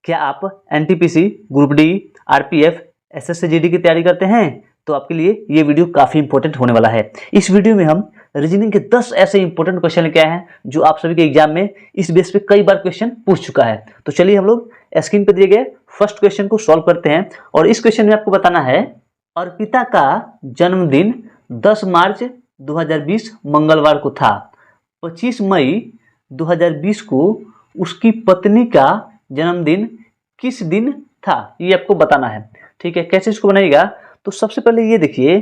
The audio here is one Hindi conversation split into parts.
क्या आप NTPC, group D, RPF, SSC GD की तैयारी करते हैं? तो आपके लिए ये वीडियो काफ़ी इंपॉर्टेंट होने वाला है। इस वीडियो में हम रीजनिंग के 10 ऐसे इंपॉर्टेंट क्वेश्चन लेके आए हैं जो आप सभी के एग्जाम में इस बेस पे कई बार क्वेश्चन पूछ चुका है। तो चलिए हम लोग स्क्रीन पर दिए गए फर्स्ट क्वेश्चन को सॉल्व करते हैं। और इस क्वेश्चन में आपको बताना है, अर्पिता का जन्मदिन 10 मार्च 2020 मंगलवार को था। 25 मई 2020 को उसकी पत्नी का जन्मदिन किस दिन था? ये आपको बताना है। ठीक है, कैसे इसको बनाइएगा? तो सबसे पहले ये देखिए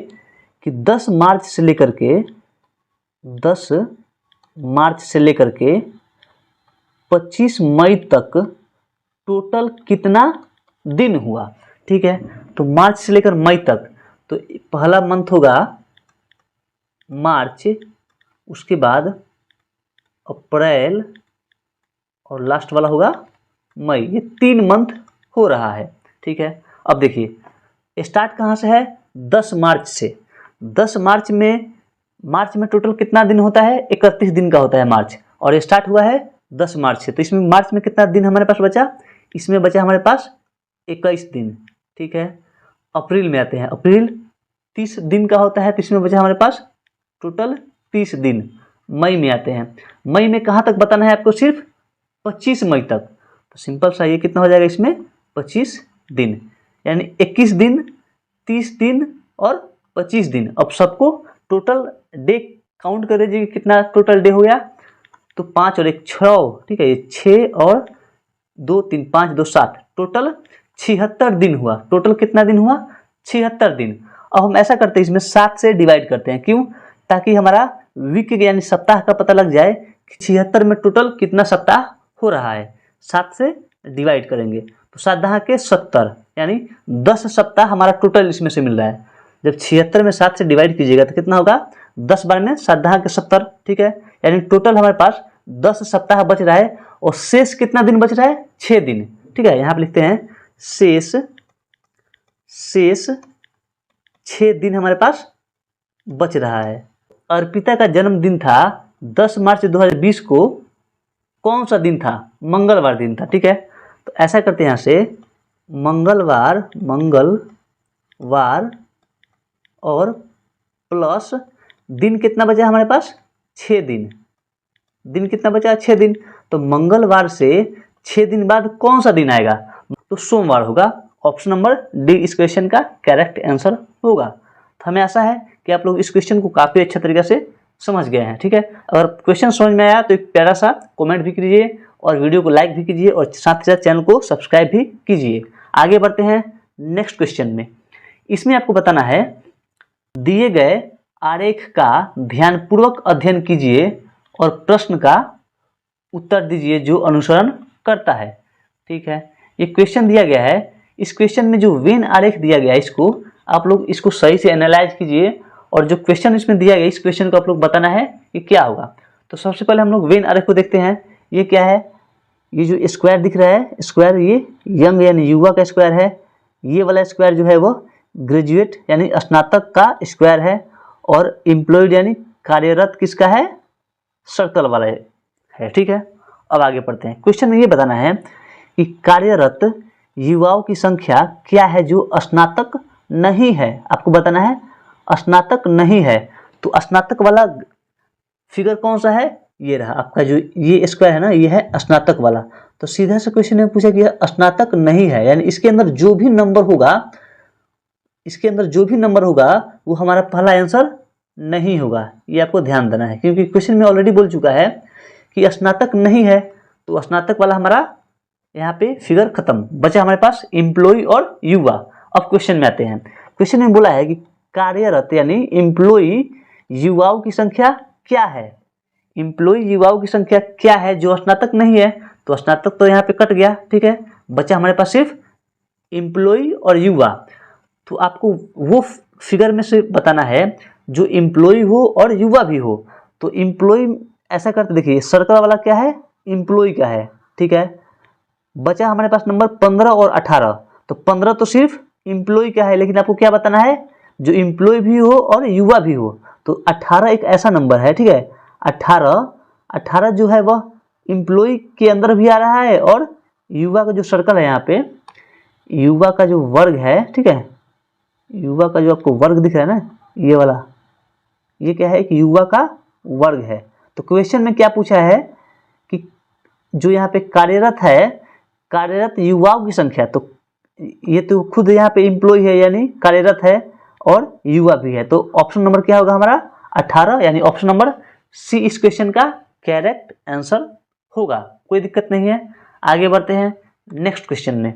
कि 10 मार्च से लेकर के 25 मई तक टोटल कितना दिन हुआ। ठीक है, तो मार्च से लेकर मई तक, तो पहला मंथ होगा मार्च, उसके बाद अप्रैल और लास्ट वाला होगा मई। ये 3 मंथ हो रहा है। ठीक है, अब देखिए स्टार्ट कहाँ से है? 10 मार्च से। 10 मार्च में टोटल कितना दिन होता है? 31 दिन का होता है मार्च, और ये स्टार्ट हुआ है 10 मार्च से। तो इसमें मार्च में कितना दिन हमारे पास बचा? इसमें बचा हमारे पास 21 दिन। ठीक है, अप्रैल में आते हैं। अप्रैल 30 दिन का होता है, तो इसमें बचा हमारे पास टोटल 30 दिन। मई में आते हैं। मई में कहाँ तक बताना है आपको? सिर्फ 25 मई तक। तो सिंपल सा ये कितना हो जाएगा इसमें? 25 दिन, यानी 21 दिन, 30 दिन और 25 दिन। अब सबको टोटल डे काउंट कर लीजिए, कितना टोटल डे हो गया? तो 5 और 1 6। ठीक है, ये 6 और 2 3 5 2 7, टोटल 76 दिन हुआ। टोटल कितना दिन हुआ? 76 दिन। अब हम ऐसा करते हैं, इसमें 7 से डिवाइड करते हैं। क्यों? ताकि हमारा वीक यानी सप्ताह का पता लग जाए कि 76 में टोटल कितना सप्ताह हो रहा है। 7 से डिवाइड करेंगे तो 7 दहा के 70, यानी 10 सप्ताह हमारा टोटल इसमें से मिल रहा है। जब 76 में 7 से डिवाइड कीजिएगा तो कितना होगा? 10 बार में 7 दहा के 70। ठीक है, यानी टोटल हमारे पास 10 सप्ताह बच रहा है। और शेष कितना दिन बच रहा है? 6 दिन। ठीक है, यहाँ पे लिखते हैं शेष 6 दिन हमारे पास बच रहा है। अर्पिता का जन्मदिन था 10 मार्च 2020 को। कौन सा दिन था? मंगलवार दिन था। ठीक है, तो ऐसा करते हैं, यहाँ से मंगलवार और प्लस दिन कितना बचा हमारे पास? 6 दिन। दिन कितना बचा? 6 दिन। तो मंगलवार से 6 दिन बाद कौन सा दिन आएगा? तो सोमवार होगा। ऑप्शन नंबर डी इस क्वेश्चन का करेक्ट आंसर होगा। तो हमें आशा है कि आप लोग इस क्वेश्चन को काफ़ी अच्छे तरीके से समझ गए हैं। ठीक है, अगर क्वेश्चन समझ में आया तो एक प्यारा सा कमेंट भी कीजिए और वीडियो को लाइक भी कीजिए और साथ ही साथ चैनल को सब्सक्राइब भी कीजिए। आगे बढ़ते हैं नेक्स्ट क्वेश्चन में। इसमें आपको बताना है, दिए गए आरेख का ध्यानपूर्वक अध्ययन कीजिए और प्रश्न का उत्तर दीजिए जो अनुसरण करता है। ठीक है, ये क्वेश्चन दिया गया है। इस क्वेश्चन में जो वेन आरेख दिया गया है, इसको आप लोग इसको सही से एनालाइज कीजिए और जो क्वेश्चन इसमें दिया गया इस क्वेश्चन को आप लोग बताना है कि क्या होगा। तो सबसे पहले हम लोग वेन आरेख को देखते हैं। ये क्या है? ये जो स्क्वायर दिख रहा है, स्क्वायर ये यंग यानी युवा का स्क्वायर है। ये वाला स्क्वायर जो है वो ग्रेजुएट यानी स्नातक का स्क्वायर है। और एम्प्लॉयड यानी कार्यरत किसका है? सर्कल वाला है। ठीक है, अब आगे पढ़ते हैं। क्वेश्चन में ये बताना है कि कार्यरत युवाओं की संख्या क्या है जो स्नातक नहीं है। आपको बताना है स्नातक नहीं है। तो स्नातक वाला फिगर कौन सा है? ये रहा आपका, जो ये स्क्वायर है ना, ये है स्नातक वाला। तो सीधा से क्वेश्चन में पूछा कि स्नातक नहीं है, यानी इसके अंदर जो भी नंबर होगा वो हमारा पहला आंसर नहीं होगा। ये आपको ध्यान देना है, क्योंकि क्वेश्चन में ऑलरेडी बोल चुका है कि स्नातक नहीं है। तो स्नातक वाला हमारा यहाँ पे फिगर खत्म। बचा हमारे पास एम्प्लॉय और युवा। अब क्वेश्चन में आते हैं। क्वेश्चन में बोला है कि कार्यरत यानी एम्प्लॉय युवाओं की संख्या क्या है? एम्प्लॉय युवाओं की संख्या क्या है जो स्नातक नहीं है? तो स्नातक तो यहाँ पे कट गया। ठीक है, बचा हमारे पास सिर्फ एम्प्लॉय और युवा। तो आपको वो फिगर में से बताना है जो एम्प्लॉय हो और युवा भी हो। तो एम्प्लॉय ऐसा करते, देखिए सर्कल वाला क्या है? एम्प्लॉय का है। ठीक है, बचा हमारे पास नंबर 15 और 18। तो 15 तो सिर्फ एम्प्लॉय का है, लेकिन आपको क्या बताना है? जो एम्प्लॉय भी हो और युवा भी हो। तो 18 एक ऐसा नंबर है। ठीक है, 18 जो है वह एम्प्लॉय के अंदर भी आ रहा है और युवा का जो सर्कल है यहाँ पे, युवा का जो वर्ग है, ठीक है, युवा का जो आपको वर्ग दिख रहा है ना, ये वाला, ये क्या है कि युवा का वर्ग है। तो क्वेश्चन में क्या पूछा है कि जो यहाँ पे कार्यरत है, कार्यरत युवाओं की संख्या, तो ये तो खुद यहाँ पे एम्प्लॉय है यानी कार्यरत है और युवा भी है, तो ऑप्शन नंबर क्या होगा हमारा 18, यानी ऑप्शन नंबर सी इस क्वेश्चन का करेक्ट आंसर होगा। कोई दिक्कत नहीं है, आगे बढ़ते हैं नेक्स्ट क्वेश्चन में।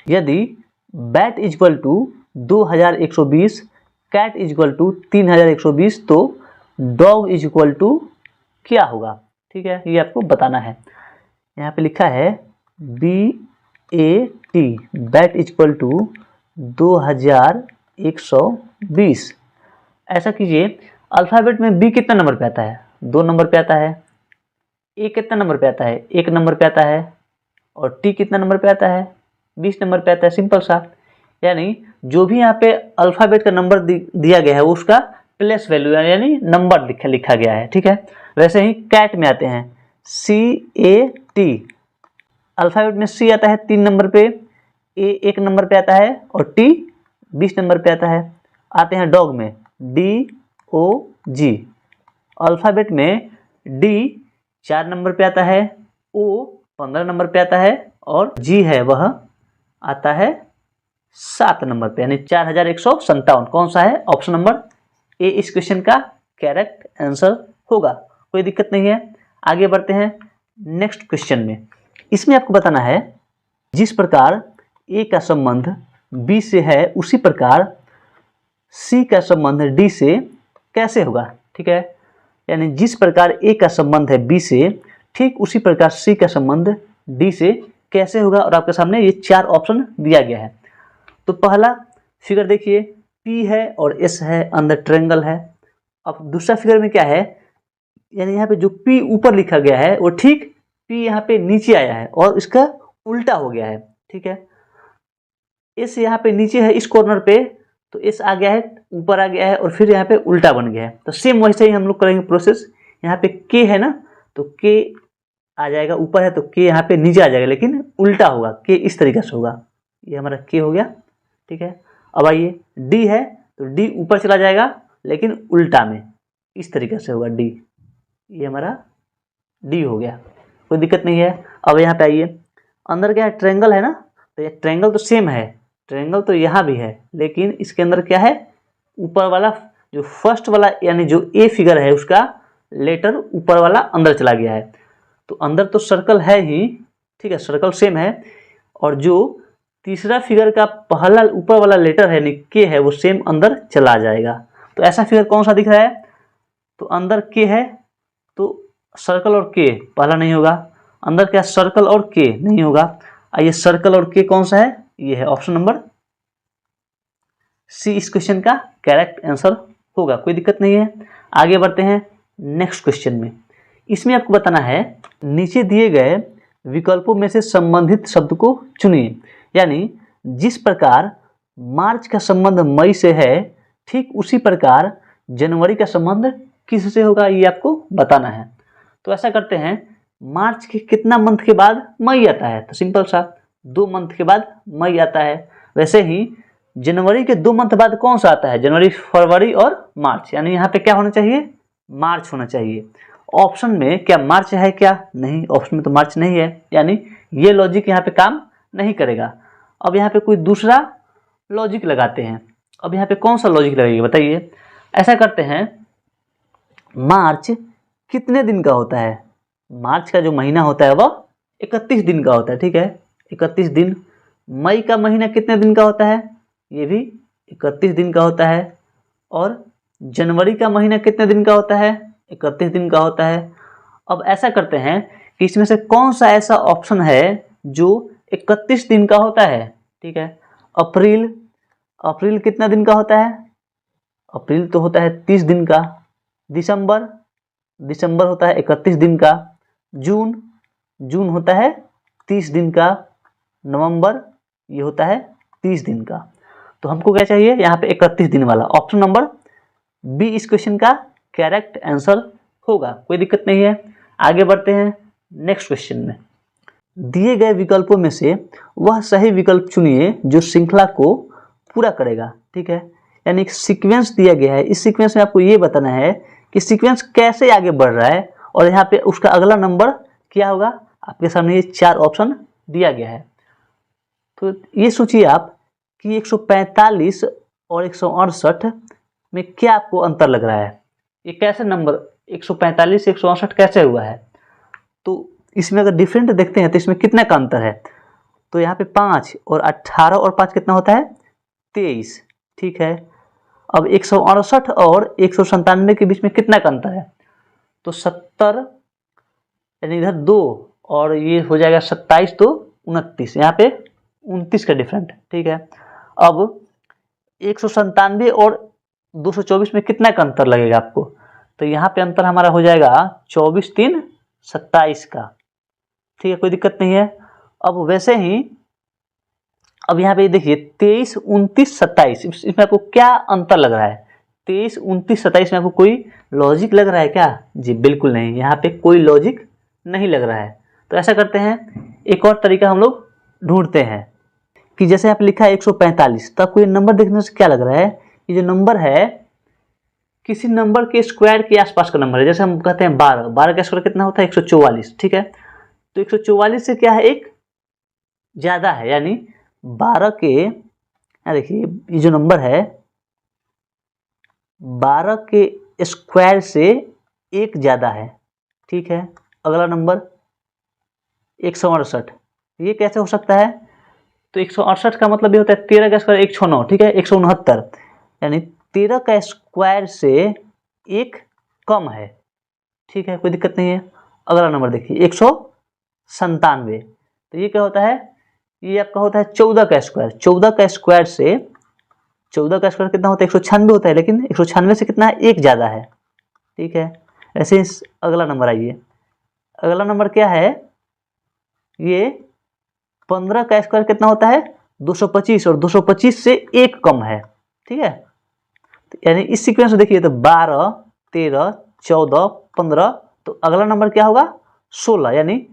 यदि bat equal to 2120, cat equal to 3120, तो डॉग इक्वल टू क्या होगा, ठीक है, ये आपको बताना है। यहाँ पे लिखा है BAT, बैट इक्वल टू 2120। ऐसा कीजिए, अल्फ़ाबेट में B कितना नंबर पे आता है, 2 नंबर पे आता है, A कितना नंबर पे आता है, 1 नंबर पे आता है, और T कितना नंबर पे आता है, 20 नंबर पे आता है। सिंपल सा, यानी जो भी यहाँ पे अल्फ़ाबेट का नंबर दिया गया है उसका प्लेस वैल्यू यानी नंबर लिखा गया है, ठीक है। वैसे ही कैट में आते हैं CAT, अल्फ़ाबेट में C आता है 3 नंबर पे, A 1 नंबर पे आता है और T 20 नंबर पे आता है। आते हैं डॉग में DOG, अल्फ़ाबेट में D 4 नंबर पे आता है, O 15 नंबर पे आता है और G है वह आता है 7 नंबर पे, यानी 4157। कौन सा है, ऑप्शन नंबर ए इस क्वेश्चन का करेक्ट आंसर होगा। कोई दिक्कत नहीं है, आगे बढ़ते हैं नेक्स्ट क्वेश्चन में। इसमें आपको बताना है जिस प्रकार ए का संबंध बी से है उसी प्रकार सी का संबंध डी से कैसे होगा, ठीक है। यानी जिस प्रकार ए का संबंध है बी से, ठीक उसी प्रकार सी का संबंध डी से कैसे होगा, और आपके सामने ये 4 ऑप्शन दिया गया है। तो पहला फिगर देखिए, P है और S है, अंदर ट्रायंगल है। अब दूसरा फिगर में क्या है, यानी यहाँ पे जो P ऊपर लिखा गया है वो ठीक P यहाँ पे नीचे आया है और इसका उल्टा हो गया है, ठीक है। S यहाँ पे नीचे है इस कॉर्नर पे, तो S आ गया है ऊपर आ गया है और फिर यहाँ पे उल्टा बन गया है। तो सेम वैसे ही हम लोग करेंगे प्रोसेस। यहाँ पे K है ना, तो K आ जाएगा, ऊपर है तो K यहाँ पे नीचे आ जाएगा, लेकिन उल्टा होगा, K इस तरीके से होगा। ये हमारा K हो गया, ठीक है। अब आइए D है, तो D ऊपर चला जाएगा लेकिन उल्टा में, इस तरीके से होगा D। ये हमारा D हो गया, कोई दिक्कत नहीं है। अब यहाँ पे आइए, अंदर क्या है, ट्रायंगल है ना, तो ये ट्रायंगल तो सेम है, ट्रायंगल तो यहाँ भी है, लेकिन इसके अंदर क्या है, ऊपर वाला जो फर्स्ट वाला यानी जो ए फिगर है उसका लेटर ऊपर वाला अंदर चला गया है। तो अंदर तो सर्कल है ही, ठीक है, सर्कल सेम है, और जो तीसरा फिगर का पहला ऊपर वाला लेटर है के है वो सेम अंदर चला जाएगा। तो ऐसा फिगर कौन सा दिख रहा है, तो अंदर के है तो सर्कल और के पहला नहीं होगा, अंदर क्या सर्कल और के नहीं होगा। आइए सर्कल और के कौन सा है, ये है ऑप्शन नंबर सी इस क्वेश्चन का करेक्ट आंसर होगा। कोई दिक्कत नहीं है, आगे बढ़ते हैं नेक्स्ट क्वेश्चन में। इसमें आपको बताना है नीचे दिए गए विकल्पों में से संबंधित शब्द को चुनिए। यानी जिस प्रकार मार्च का संबंध मई से है, ठीक उसी प्रकार जनवरी का संबंध किससे होगा, ये आपको बताना है। तो ऐसा करते हैं, मार्च के कितना मंथ के बाद मई आता है, तो सिंपल सा 2 मंथ के बाद मई आता है। वैसे ही जनवरी के 2 मंथ बाद कौन सा आता है, जनवरी, फरवरी और मार्च, यानी यहाँ पे क्या होना चाहिए, मार्च होना चाहिए। ऑप्शन में क्या मार्च है, क्या नहीं, ऑप्शन में तो मार्च नहीं है, यानी ये लॉजिक यहाँ पे काम नहीं करेगा। अब यहाँ पे कोई दूसरा लॉजिक लगाते हैं। अब यहाँ पे कौन सा लॉजिक लगेगा बताइए। ऐसा करते हैं, मार्च कितने दिन का होता है, मार्च का जो महीना होता है वह 31 दिन का होता है, ठीक है, 31 दिन। मई का महीना कितने दिन का होता है, ये भी 31 दिन का होता है। और जनवरी का महीना कितने दिन का होता है, 31 दिन का होता है। अब ऐसा करते हैं कि इसमें से कौन सा ऐसा ऑप्शन है जो 31 दिन का होता है, ठीक है। अप्रैल, अप्रैल कितना दिन का होता है, अप्रैल तो होता है 30 दिन का। दिसंबर, दिसंबर होता है 31 दिन का। जून, जून होता है 30 दिन का। नवंबर, ये होता है 30 दिन का। तो हमको क्या चाहिए यहाँ पे 31 दिन वाला, ऑप्शन नंबर बी इस क्वेश्चन का करेक्ट आंसर होगा। कोई दिक्कत नहीं है, आगे बढ़ते हैं नेक्स्ट क्वेश्चन में। दिए गए विकल्पों में से वह सही विकल्प चुनिए जो श्रृंखला को पूरा करेगा। ठीक है, यानी एक सीक्वेंस दिया गया है, इस सीक्वेंस में आपको ये बताना है कि सीक्वेंस कैसे आगे बढ़ रहा है और यहाँ पे उसका अगला नंबर क्या होगा। आपके सामने ये 4 ऑप्शन दिया गया है। तो ये सोचिए आप कि 145 और 168 में क्या आपको अंतर लग रहा है। ये कैसे नंबर 145 168 कैसे हुआ है। तो इसमें अगर डिफरेंट देखते हैं तो इसमें कितने का अंतर है। तो यहाँ पे 5 और 18 और 5 कितना होता है 23। ठीक है, अब 168 और 197 के बीच में कितना का अंतर है। तो 70, यानी इधर 2 और ये हो जाएगा 27 तो 29, यहाँ पे 29 का डिफरेंट। ठीक है, अब 197 और 224 में कितना का अंतर लगेगा आपको। तो यहाँ पे अंतर हमारा हो जाएगा 24 3 27 का। ठीक है, कोई दिक्कत नहीं है। अब वैसे ही अब यहाँ पे देखिए 23 29 27, इसमें आपको क्या अंतर लग रहा है। 23 29 27 में आपको कोई लॉजिक लग रहा है क्या। जी बिल्कुल नहीं, यहाँ पे कोई लॉजिक नहीं लग रहा है। तो ऐसा करते हैं, एक और तरीका हम लोग ढूंढते हैं कि जैसे यहाँ पे लिखा है 145, तो आपको ये नंबर देखने से क्या लग रहा है, ये जो नंबर है किसी नंबर के स्क्वायर के आसपास का नंबर है। जैसे हम कहते हैं 12, 12 का स्क्वायर कितना होता है 144। ठीक है, तो 144 से क्या है एक ज़्यादा है, यानी 12 के, देखिए ये जो नंबर है 12 के स्क्वायर से एक ज़्यादा है। ठीक है, अगला नंबर 168, ये कैसे हो सकता है। तो 168 का मतलब ये होता है 13 का स्क्वायर 169। ठीक है, 169, यानी 13 का स्क्वायर से एक कम है। ठीक है, कोई दिक्कत नहीं है। अगला नंबर देखिए 197, तो ये क्या होता है, ये आपका होता है 14 का स्क्वायर। 14 का स्क्वायर से 14 का स्क्वायर कितना होता है 196 होता है, लेकिन 196 से कितना है एक ज़्यादा है। ठीक है, ऐसे अगला नंबर आइए, अगला नंबर क्या है, ये 15 का स्क्वायर कितना होता है 225 और 225 से एक कम है। ठीक है, यानी इस सीक्वेंस में देखिए तो 12 13 14 15, तो अगला नंबर क्या होगा 16, यानी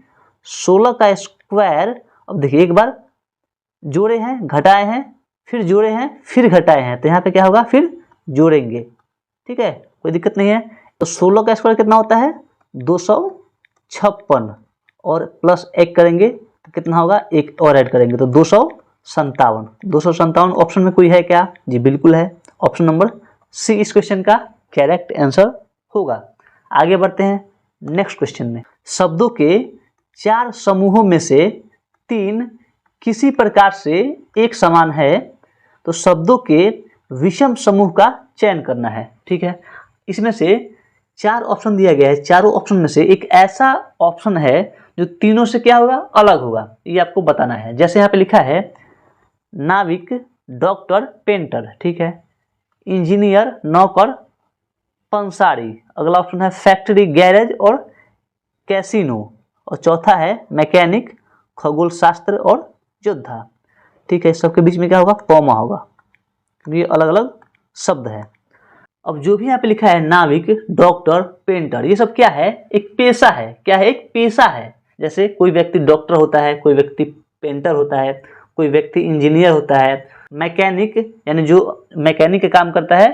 16 का स्क्वायर। अब देखिए एक बार जोड़े हैं घटाए हैं फिर जोड़े हैं फिर घटाए हैं, तो यहाँ पे क्या होगा फिर जोड़ेंगे। ठीक है, कोई दिक्कत नहीं है। तो 16 का स्क्वायर कितना होता है 256 और प्लस 1 करेंगे तो कितना होगा, एक और ऐड करेंगे तो 257। 257 ऑप्शन में कोई है क्या। जी बिल्कुल है, ऑप्शन नंबर सी इस क्वेश्चन का करेक्ट आंसर होगा। आगे बढ़ते हैं नेक्स्ट क्वेश्चन में। शब्दों के 4 समूहों में से 3 किसी प्रकार से एक समान है, तो शब्दों के विषम समूह का चयन करना है। ठीक है, इसमें से 4 ऑप्शन दिया गया है, चारों ऑप्शन में से एक ऐसा ऑप्शन है जो तीनों से क्या होगा अलग होगा, ये आपको बताना है। जैसे यहाँ पे लिखा है नाविक डॉक्टर पेंटर। ठीक है, इंजीनियर नौकर पंसारी। अगला ऑप्शन है फैक्ट्री गैरेज और कैसीनो, और चौथा है मैकेनिक खगोल शास्त्र और योद्धा। ठीक है, सबके बीच में क्या होगा कॉमा होगा, क्योंकि ये अलग अलग शब्द है। अब जो भी यहाँ पे लिखा है नाविक डॉक्टर पेंटर, ये सब क्या है एक पेशा है। क्या है एक पेशा है। जैसे कोई व्यक्ति डॉक्टर होता है, कोई व्यक्ति पेंटर होता है, कोई व्यक्ति इंजीनियर होता है, मैकेनिक यानी जो मैकेनिक का काम करता है।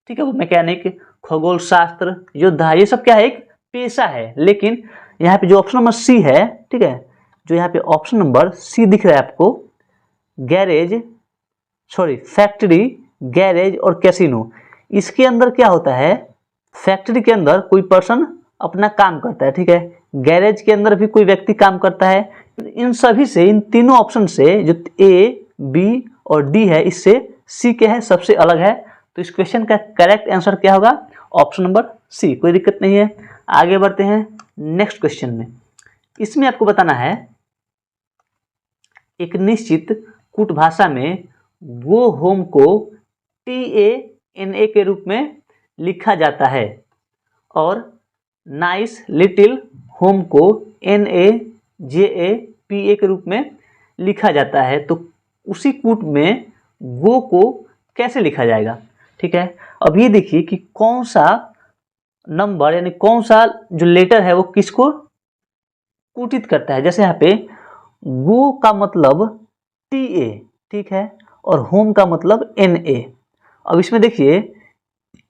ठीक है, वो मैकेनिक खगोल शास्त्र योद्धा, ये सब क्या है एक पेशा है। लेकिन यहाँ पे जो ऑप्शन नंबर सी है, ठीक है, जो यहाँ पे ऑप्शन नंबर सी दिख रहा है आपको, फैक्ट्री गैरेज और कैसीनो, इसके अंदर क्या होता है, फैक्ट्री के अंदर कोई पर्सन अपना काम करता है। ठीक है, गैरेज के अंदर भी कोई व्यक्ति काम करता है। इन सभी से, इन तीनों ऑप्शन से जो ए बी और डी है, इससे सी क्या है सबसे अलग है। तो इस क्वेश्चन का करेक्ट आंसर क्या होगा ऑप्शन नंबर सी। कोई दिक्कत नहीं है। आगे बढ़ते हैं नेक्स्ट क्वेश्चन में। इसमें आपको बताना है एक निश्चित कूट भाषा में गो होम को TANA के रूप में लिखा जाता है और नाइस लिटिल होम को NAJAPA के रूप में लिखा जाता है। तो उसी कूट में गो को कैसे लिखा जाएगा। ठीक है, अब ये देखिए कि कौन सा नंबर यानी कौन सा जो लेटर है वो किसको कूटित करता है। जैसे यहाँ पे गो का मतलब TA, ठीक है, और होम का मतलब NA। अब इसमें देखिए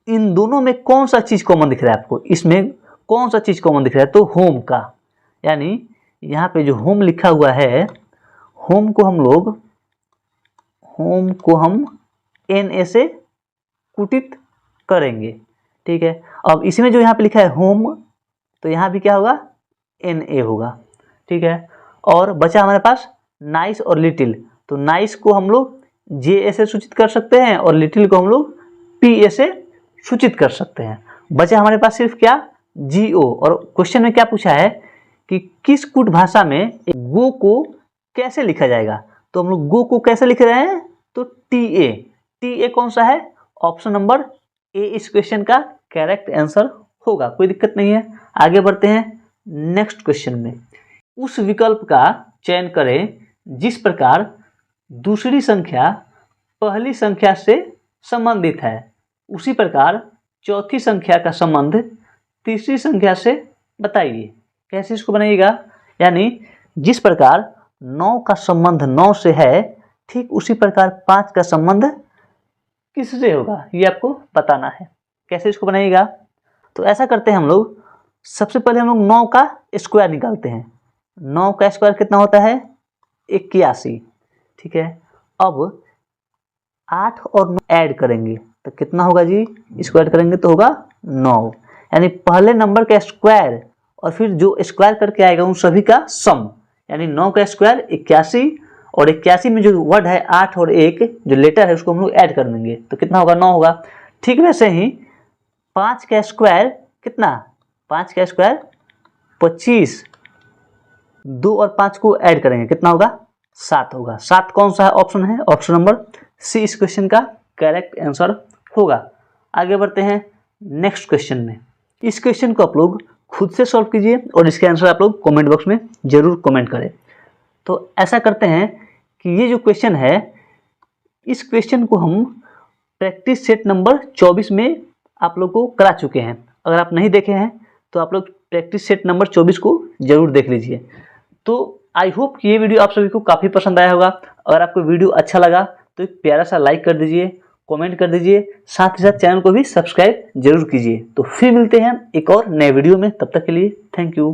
इन दोनों में कौन सा चीज कॉमन दिख रहा है आपको, इसमें कौन सा चीज कॉमन दिख रहा है, तो होम का, यानी यहाँ पे जो होम लिखा हुआ है, होम को हम NA से कुटित करेंगे, ठीक है। अब इसमें जो यहाँ पे लिखा है होम, तो यहाँ भी क्या होगा, NA होगा, ठीक है। और बचा हमारे पास नाइस और लिटिल, तो नाइस को हम लोग JA से सूचित कर सकते हैं और लिटिल को हम लोग PA से सूचित कर सकते हैं। बचा हमारे पास सिर्फ क्या, GO। और क्वेश्चन में क्या पूछा है कि किस कूट भाषा में गो को कैसे लिखा जाएगा, तो हम लोग गो को कैसे लिख रहे हैं, तो TA कौन सा है, ऑप्शन नंबर A इस क्वेश्चन का करेक्ट आंसर होगा, कोई दिक्कत नहीं है। आगे बढ़ते हैं नेक्स्ट क्वेश्चन में। उस विकल्प का चयन करें जिस प्रकार दूसरी संख्या पहली संख्या से संबंधित है, उसी प्रकार चौथी संख्या का संबंध तीसरी संख्या से बताइए। कैसे इसको बनाइएगा, यानी जिस प्रकार 9 का संबंध 9 से है, ठीक उसी प्रकार 5 का संबंध किससे होगा, ये आपको बताना है। कैसे इसको बनाइएगा, तो ऐसा करते हैं हम लोग, सबसे पहले हम लोग 9 का स्क्वायर निकालते हैं। 9 का स्क्वायर कितना होता है, 81, ठीक है। अब 8 और 9 ऐड करेंगे तो कितना होगा जी, स्क्वायर करेंगे तो होगा 9, यानी पहले नंबर का स्क्वायर और फिर जो स्क्वायर करके आएगा उन सभी का सम, यानी 9 का स्क्वायर 81, और 81 में जो वर्ड है 8 और 1 जो लेटर है उसको हम लोग ऐड कर देंगे तो कितना होगा, 9 होगा। ठीक वैसे ही 5 का स्क्वायर कितना, 5 का स्क्वायर 25, 2 और 5 को ऐड करेंगे कितना होगा, 7 होगा। 7 कौन सा है, ऑप्शन है ऑप्शन नंबर C इस क्वेश्चन का करेक्ट आंसर होगा। आगे बढ़ते हैं नेक्स्ट क्वेश्चन में। इस क्वेश्चन को आप लोग खुद से सॉल्व कीजिए और इसके आंसर आप लोग कमेंट बॉक्स में जरूर कमेंट करें। तो ऐसा करते हैं कि ये जो क्वेश्चन है, इस क्वेश्चन को हम प्रैक्टिस सेट नंबर 24 में आप लोग को करा चुके हैं। अगर आप नहीं देखे हैं तो आप लोग प्रैक्टिस सेट नंबर 24 को जरूर देख लीजिए। तो आई होप कि ये वीडियो आप सभी को काफ़ी पसंद आया होगा। अगर आपको वीडियो अच्छा लगा तो एक प्यारा सा लाइक कर दीजिए, कमेंट कर दीजिए, साथ ही साथ चैनल को भी सब्सक्राइब जरूर कीजिए। तो फिर मिलते हैं एक और नए वीडियो में, तब तक के लिए थैंक यू।